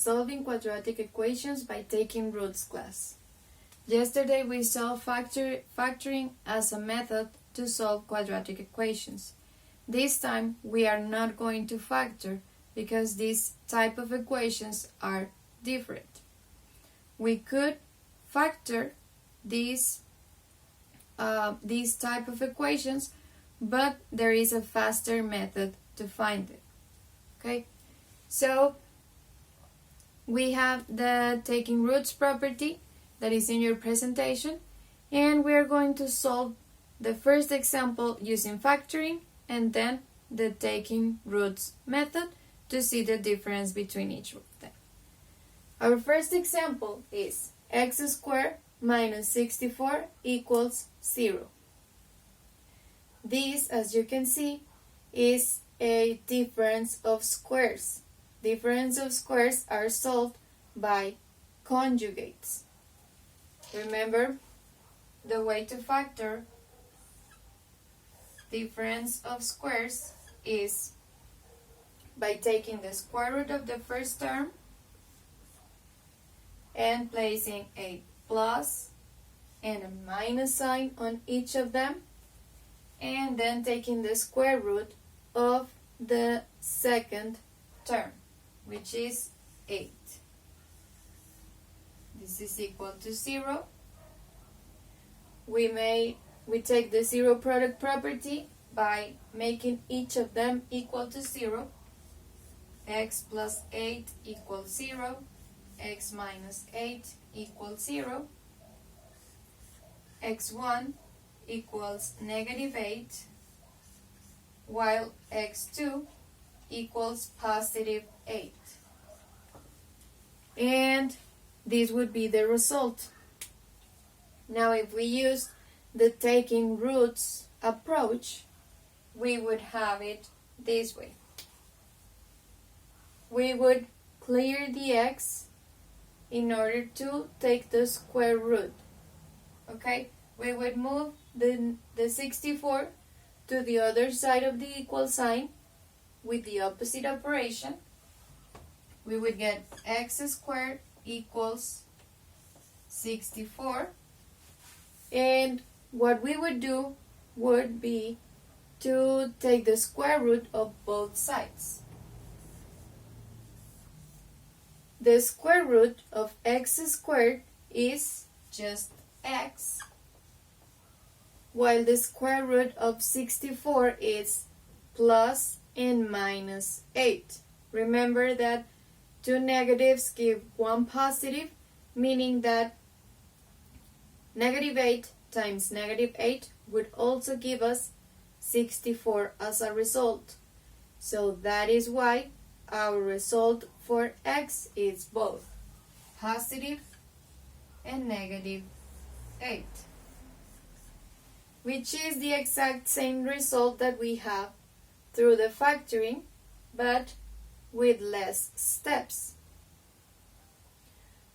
solving quadratic equations by taking roots class. Yesterday we saw factoring as a method to solve quadratic equations. This time we are not going to factor because these type of equations are different. We could factor these type of equations, but there is a faster method to find it. Okay, so we have the taking roots property that is in your presentation, and we are going to solve the first example using factoring and then the taking roots method to see the difference between each of them. Our first example is x squared minus 64 equals 0. This, as you can see, is a difference of squares. Difference of squares are solved by conjugates. Remember, the way to factor difference of squares is by taking the square root of the first term and placing a plus and a minus sign on each of them, and then taking the square root of the second term, which is 8. This is equal to 0. We take the zero product property by making each of them equal to 0. X plus 8 equals 0. X minus 8 equals 0. X1 equals negative 8, while x2 equals positive 8. And this would be the result. Now, if we use the taking roots approach, we would have it this way. We would clear the x in order to take the square root. Okay? We would move the 64 to the other side of the equal sign with the opposite operation. We would get x squared equals 64. And what we would do would be to take the square root of both sides. The square root of x squared is just x, while the square root of 64 is plus and minus 8. Remember that two negatives give one positive, meaning that negative 8 times negative 8 would also give us 64 as a result. So that is why our result for x is both positive and negative 8, which is the exact same result that we have through the factoring, but with less steps.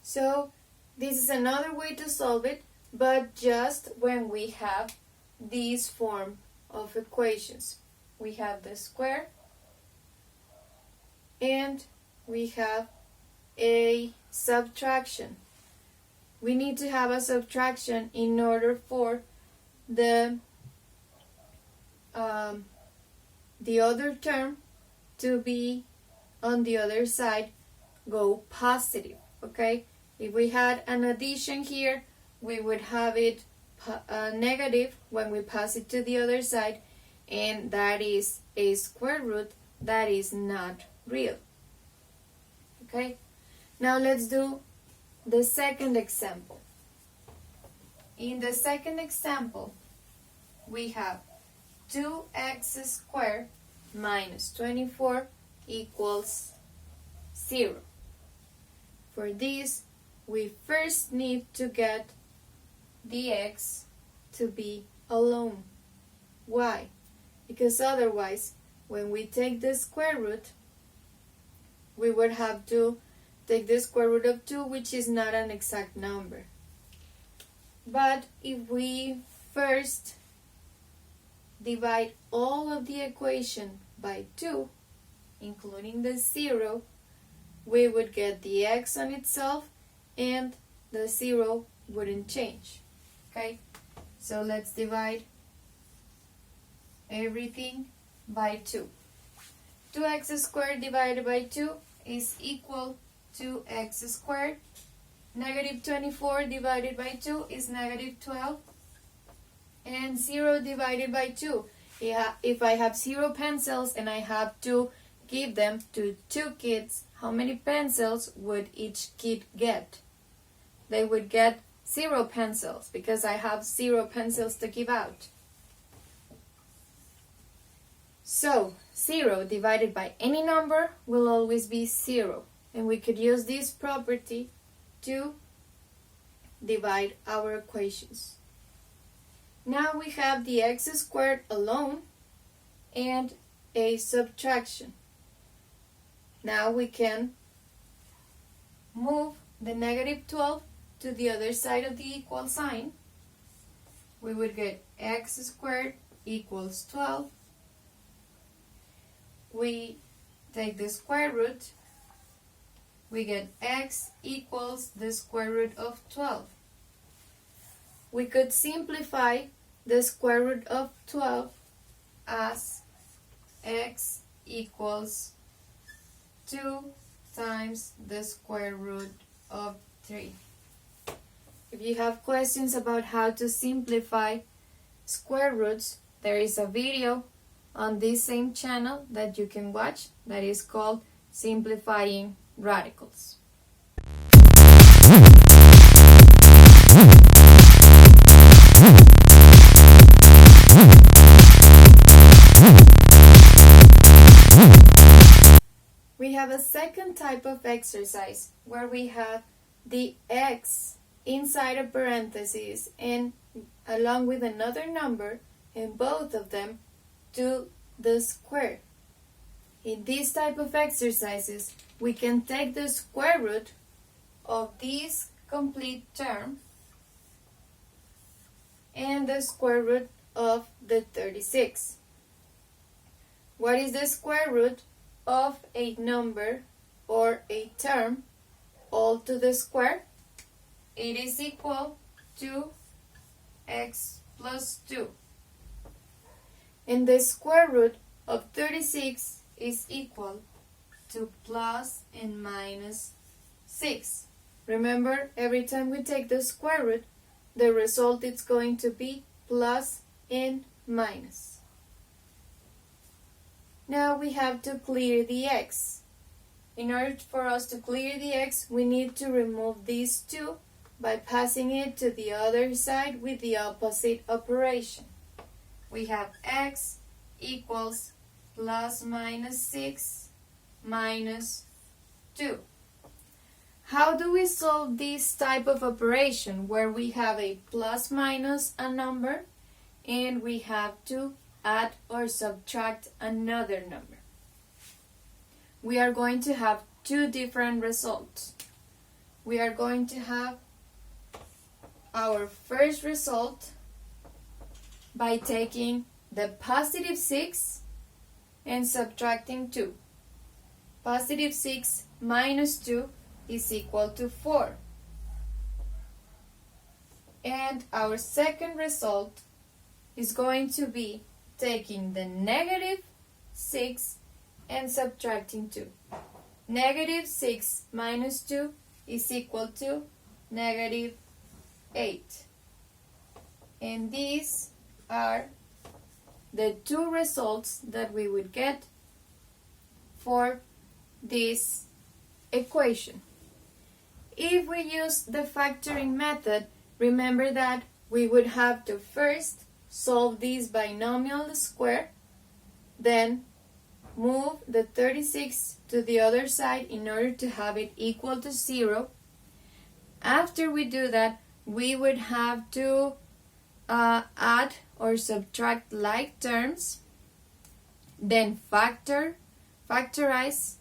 So this is another way to solve it, but just when we have this form of equations. We have the square and we have a subtraction. We need to have a subtraction in order for the other term to be on the other side go positive. Okay, if we had an addition here, we would have it negative when we pass it to the other side, and that is a square root that is not real. Okay, now let's do the second example. In the second example, we have 2x squared minus 24 equals 0. For this, we first need to get the x to be alone. Why? Because otherwise, when we take the square root, we would have to take the square root of 2, which is not an exact number. But if we first divide all of the equation by 2, including the 0, we would get the x on itself and the 0 wouldn't change. Okay, so let's divide everything by 2. 2x squared divided by 2 is equal to x squared. Negative 24 divided by 2 is negative 12. And 0 divided by 2. If I have 0 pencils and I have to give them to 2 kids, how many pencils would each kid get? They would get 0 pencils because I have 0 pencils to give out. So 0 divided by any number will always be 0. And we could use this property to divide our equations. Now we have the x squared alone and a subtraction. Now we can move the negative 12 to the other side of the equal sign. We would get x squared equals 12. We take the square root. We get x equals the square root of 12. We could simplify the square root of 12 as x equals 2 times the square root of 3. If you have questions about how to simplify square roots, there is a video on this same channel that you can watch that is called Simplifying Radicals. We have a second type of exercise where we have the x inside a parenthesis and along with another number and both of them to the square. In this type of exercises, we can take the square root of this complete term and the square root of the 36. What is the square root of a number or a term all to the square? It is equal to x plus 2. And the square root of 36 is equal to plus and minus 6. Remember, every time we take the square root, the result is going to be plus and minus. Now we have to clear the x. In order for us to clear the x, we need to remove these 2 by passing it to the other side with the opposite operation. We have x equals plus minus 6 minus 2. How do we solve this type of operation where we have a plus minus a number and we have to add or subtract another number? We are going to have 2 different results. We are going to have our first result by taking the positive 6 and subtracting 2. Positive 6 minus 2 is equal to 4. And our second result is going to be taking the negative 6 and subtracting 2. Negative 6 minus 2 is equal to negative 8. And these are the 2 results that we would get for this equation. If we use the factoring method, remember that we would have to first solve this binomial square, then move the 36 to the other side in order to have it equal to 0. After we do that, we would have to add or subtract like terms, then factorize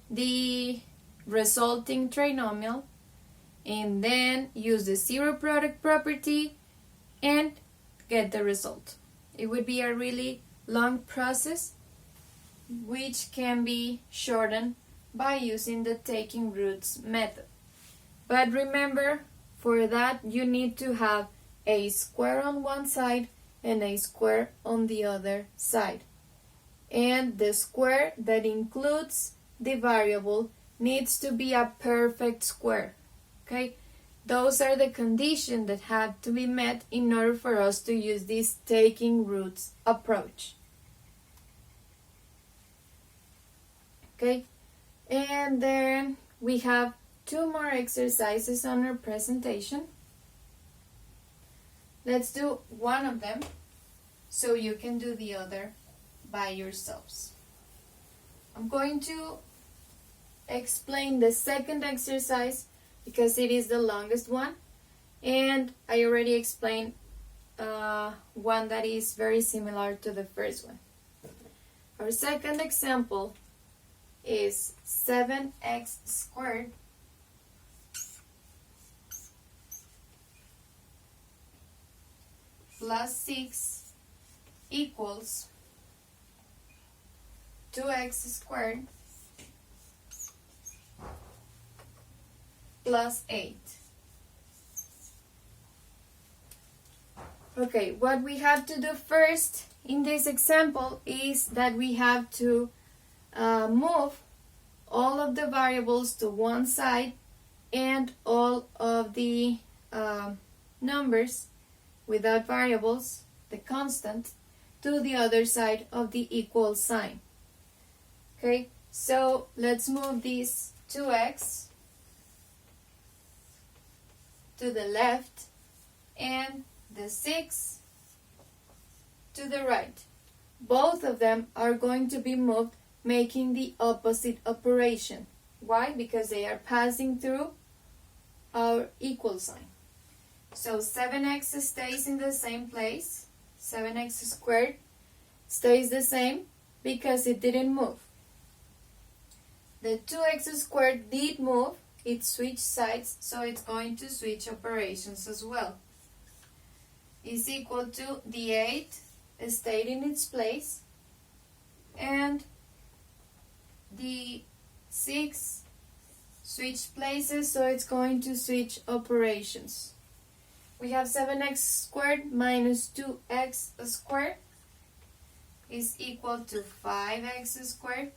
the resulting trinomial, and then use the zero product property and get the result. It would be a really long process which can be shortened by using the taking roots method. But remember, for that you need to have a square on one side and a square on the other side. And the square that includes the variable needs to be a perfect square. Okay? Those are the conditions that have to be met in order for us to use this taking roots approach. Okay? And then we have 2 more exercises on our presentation. Let's do one of them so you can do the other by yourselves. I'm going to explain the second exercise because it is the longest one, and I already explained one that is very similar to the first one. Our second example is 7x squared plus 6 equals 2x squared plus 8. Okay, what we have to do first in this example is that we have to move all of the variables to one side and all of the numbers without variables, the constant, to the other side of the equal sign. Okay, so let's move this 2x to the left and the 6 to the right. Both of them are going to be moved, making the opposite operation. Why? Because they are passing through our equal sign. So 7x stays in the same place. 7x squared stays the same because it didn't move. The 2x squared did move. It switched sides, so it's going to switch operations as well. Is equal to the 8 stayed in its place, and the 6 switched places, so it's going to switch operations. We have 7x squared minus 2x squared is equal to 5x squared,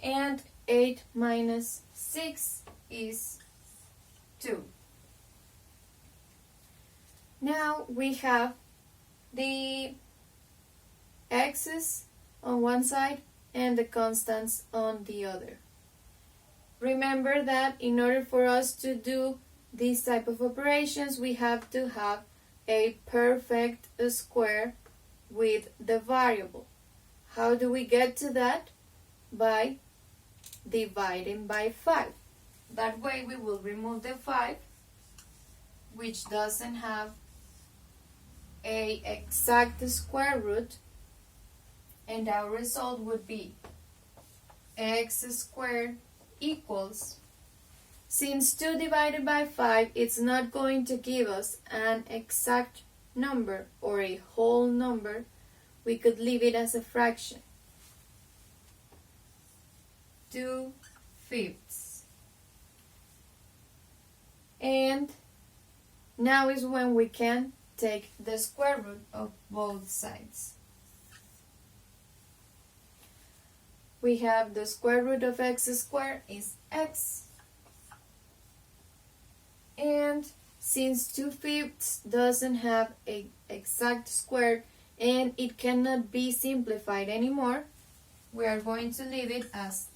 and 8 minus 6 is 2. Now we have the x's on one side and the constants on the other. Remember that in order for us to do these type of operations, we have to have a perfect square with the variable. How do we get to that? By dividing by 5. That way we will remove the 5, which doesn't have a exact square root, and our result would be x squared equals, since 2 divided by 5, it's not going to give us an exact number or a whole number. We could leave it as a fraction. 2/5. And now is when we can take the square root of both sides. We have the square root of x squared is x, and since 2/5 doesn't have an exact square and it cannot be simplified anymore, we are going to leave it as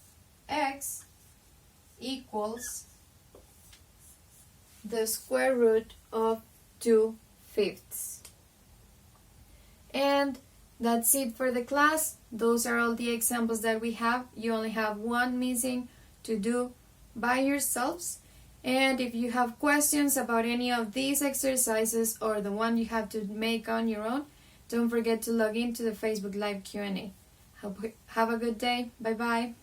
x equals the square root of 2/5. And that's it for the class. Those are all the examples that we have. You only have one missing to do by yourselves. And if you have questions about any of these exercises or the one you have to make on your own, don't forget to log in to the Facebook Live Q&A. Have a good day. Bye-bye.